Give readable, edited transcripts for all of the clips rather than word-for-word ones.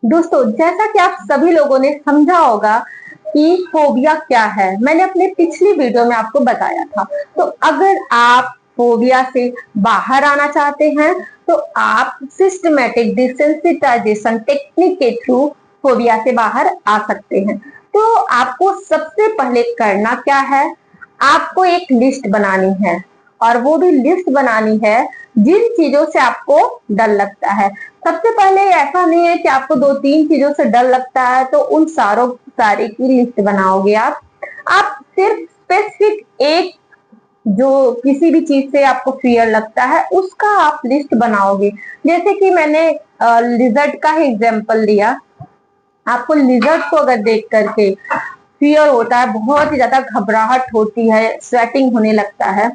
दोस्तों, जैसा कि आप सभी लोगों ने समझा होगा कि फोबिया क्या है, मैंने अपने पिछली वीडियो में आपको बताया था। तो अगर आप फोबिया से बाहर आना चाहते हैं तो आप सिस्टमेटिक डिसेंसिटाइजेशन टेक्निक के थ्रू फोबिया से बाहर आ सकते हैं। तो आपको सबसे पहले करना क्या है, आपको एक लिस्ट बनानी है, और वो भी लिस्ट बनानी है जिन चीजों से आपको डर लगता है। सबसे पहले ऐसा नहीं है कि आपको दो तीन चीजों से डर लगता है तो उन सारे की लिस्ट बनाओगे आप सिर्फ स्पेसिफिक एक जो किसी भी चीज से आपको फियर लगता है उसका आप लिस्ट बनाओगे। जैसे कि मैंने लिजर्ड का ही एग्जांपल दिया। आपको लिजर्ड को अगर देख करके फियर होता है, बहुत ही ज्यादा घबराहट होती है, स्वेटिंग होने लगता है,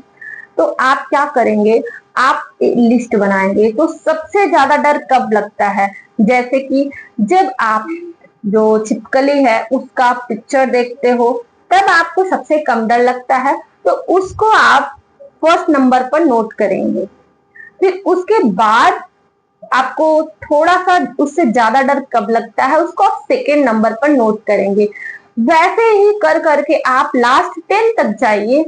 तो आप क्या करेंगे, आप लिस्ट बनाएंगे। तो सबसे ज्यादा डर कब लगता है, जैसे कि जब आप जो छिपकली है उसका पिक्चर देखते हो तब आपको सबसे कम डर लगता है। तो उसको आप फर्स्ट नंबर पर नोट करेंगे। फिर उसके बाद आपको थोड़ा सा उससे ज्यादा डर कब लगता है उसको आप सेकेंड नंबर पर नोट करेंगे। वैसे ही कर करके आप लास्ट 10 तक जाइए।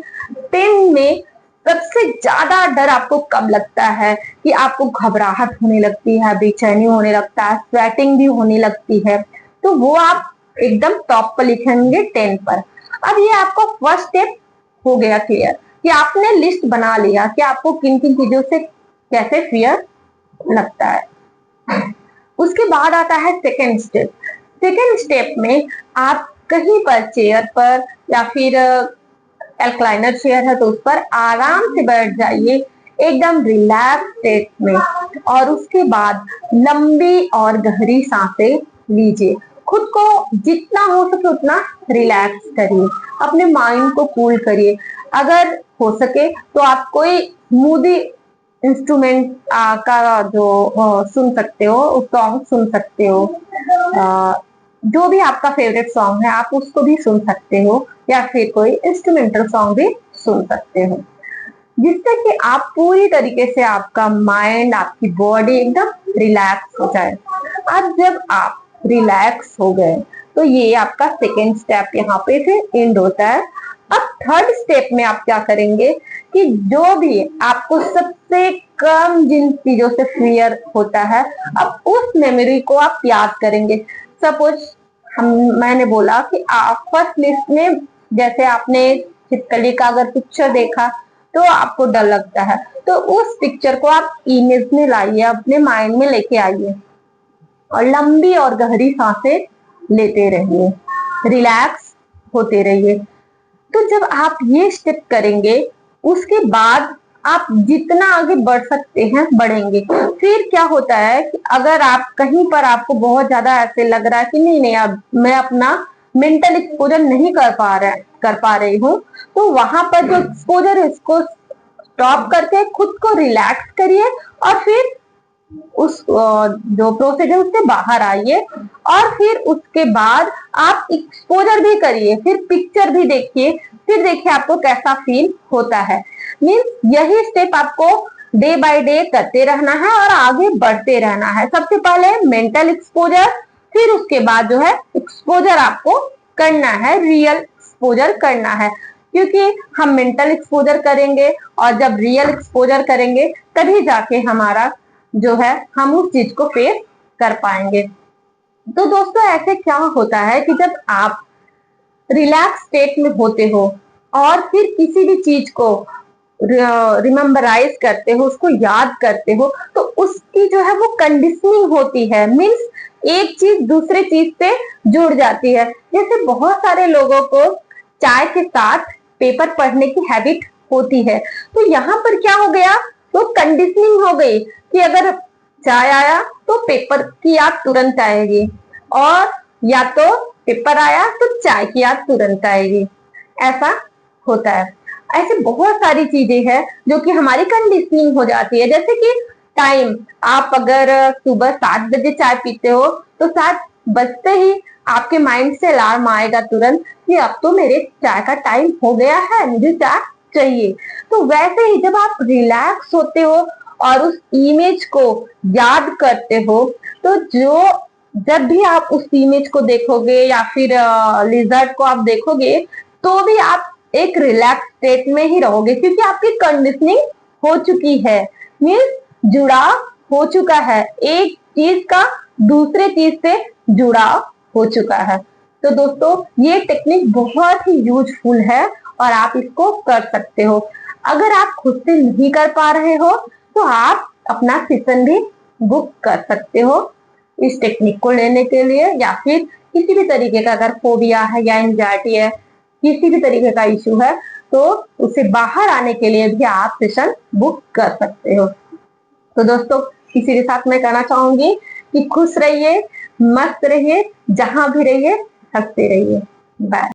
10 में सबसे ज्यादा डर आपको कब लगता है कि आपको घबराहट होने लगती है, बेचैनी होने लगता है, स्वेटिंग भी होने लगती है, तो वो आप एकदम टॉप पर लिखेंगे 10 पर। अब ये आपको फर्स्ट स्टेप हो गया क्लियर कि आपने लिस्ट बना लिया कि आपको किन किन चीजों से कैसे फियर लगता है। उसके बाद आता है सेकेंड स्टेप। सेकेंड स्टेप में आप कहीं पर चेयर पर या फिर एक्लाइनर चेयर है तो उस पर आराम से बैठ जाइए, एकदम रिलैक्स स्टेट में, और उसके बाद लंबी और गहरी सांसें लीजिए। खुद को जितना हो सके उतना रिलैक्स करिए, अपने माइंड को कूल करिए। अगर हो सके तो आप कोई स्मूदी इंस्ट्रूमेंट का जो सुन सकते हो, सॉन्ग सुन सकते हो, जो भी आपका फेवरेट सॉन्ग है आप उसको भी सुन सकते हो, या फिर कोई इंस्ट्रूमेंटल सॉन्ग भी सुन सकते हो, जिससे कि आप पूरी तरीके से आपका माइंड, आपकी बॉडी एकदम रिलैक्स हो जाए। अब जब आप रिलैक्स हो गए तो ये आपका सेकेंड स्टेप यहाँ पे फिर एंड होता है। अब थर्ड स्टेप में आप क्या करेंगे कि जो भी आपको सबसे कम जिन चीजों से फियर होता है, अब उस मेमोरी को आप याद करेंगे। सपोज मैंने बोला कि आप फर्स्ट लिस्ट में जैसे आपने छिपकली का अगर पिक्चर देखा तो आपको डर लगता है, तो उस पिक्चर को आप इमेज में लाइए, अपने माइंड में लेके आइए, और लंबी और गहरी सांसें लेते रहिए, रिलैक्स होते रहिए। तो जब आप ये स्टेप करेंगे उसके बाद आप जितना आगे बढ़ सकते हैं बढ़ेंगे। फिर क्या होता है कि अगर आप कहीं पर आपको बहुत ज्यादा ऐसे लग रहा है कि नहीं नहीं अब मैं अपना मेंटल एक्सपोजर नहीं कर पा रही हूँ, तो वहां पर जो एक्सपोजर है उसको स्टॉप करके खुद को रिलैक्स करिए, और फिर उस जो प्रोसीजर उससे बाहर आइए, और फिर उसके बाद आप एक्सपोजर भी करिए, फिर पिक्चर भी देखिए, फिर देखिए आपको कैसा फील होता है। मीन्स यही स्टेप आपको डे बाय डे करते रहना है और आगे बढ़ते रहना है। सबसे पहले मेंटल एक्सपोजर, फिर उसके बाद जो है एक्सपोजर आपको करना है, रियल एक्सपोजर करना है, क्योंकि हम मेंटल एक्सपोजर करेंगे और जब रियल एक्सपोजर करेंगे तभी जाके हमारा जो है हम उस चीज को फेस कर पाएंगे। तो दोस्तों, ऐसे क्या होता है कि जब आप रिलैक्स स्टेट में होते हो और फिर किसी भी चीज को रिमेम्बराइज करते हो, उसको याद करते हो, तो उसकी जो है वो कंडीशनिंग होती है। मीन्स एक चीज दूसरे चीज से जुड़ जाती है। जैसे बहुत सारे लोगों को चाय के साथ पेपर पढ़ने की हैबिट होती है, तो यहाँ पर क्या हो गया, तो कंडीशनिंग हो गई कि अगर चाय आया तो पेपर की याद तुरंत आएगी, और या तो पेपर आया तो चाय की याद तुरंत आएगी। ऐसा होता है। ऐसे बहुत सारी चीजें हैं जो कि हमारी कंडीशनिंग हो जाती है। जैसे कि टाइम, आप अगर सुबह 7 बजे चाय पीते हो तो 7 बजते ही आपके माइंड से अलार्म आएगा तुरंत कि अब तो मेरे चाय का टाइम हो गया है, मुझे चाय चाहिए। तो वैसे ही जब आप रिलैक्स होते हो और उस इमेज को याद करते हो, तो जो जब भी आप उस इमेज को देखोगे या फिर लिजर्ड को आप देखोगे, तो भी आप एक रिलैक्स स्टेट में ही रहोगे, क्योंकि आपकी कंडीशनिंग हो चुकी है, मीन्स जुड़ाव हो चुका है, एक चीज का दूसरे चीज से जुड़ाव हो चुका है। तो दोस्तों ये टेक्निक बहुत ही यूजफुल है और आप इसको कर सकते हो। अगर आप खुद से नहीं कर पा रहे हो तो आप अपना सेशन भी बुक कर सकते हो इस टेक्निक को लेने के लिए, या फिर किसी भी तरीके का अगर फोबिया है या एंजाइटी है, किसी भी तरीके का इश्यू है, तो उसे बाहर आने के लिए भी आप सेशन बुक कर सकते हो। तो दोस्तों इसी के साथ मैं कहना चाहूंगी कि खुश रहिए, मस्त रहिए, जहां भी रहिए हंसते रहिए। बाय।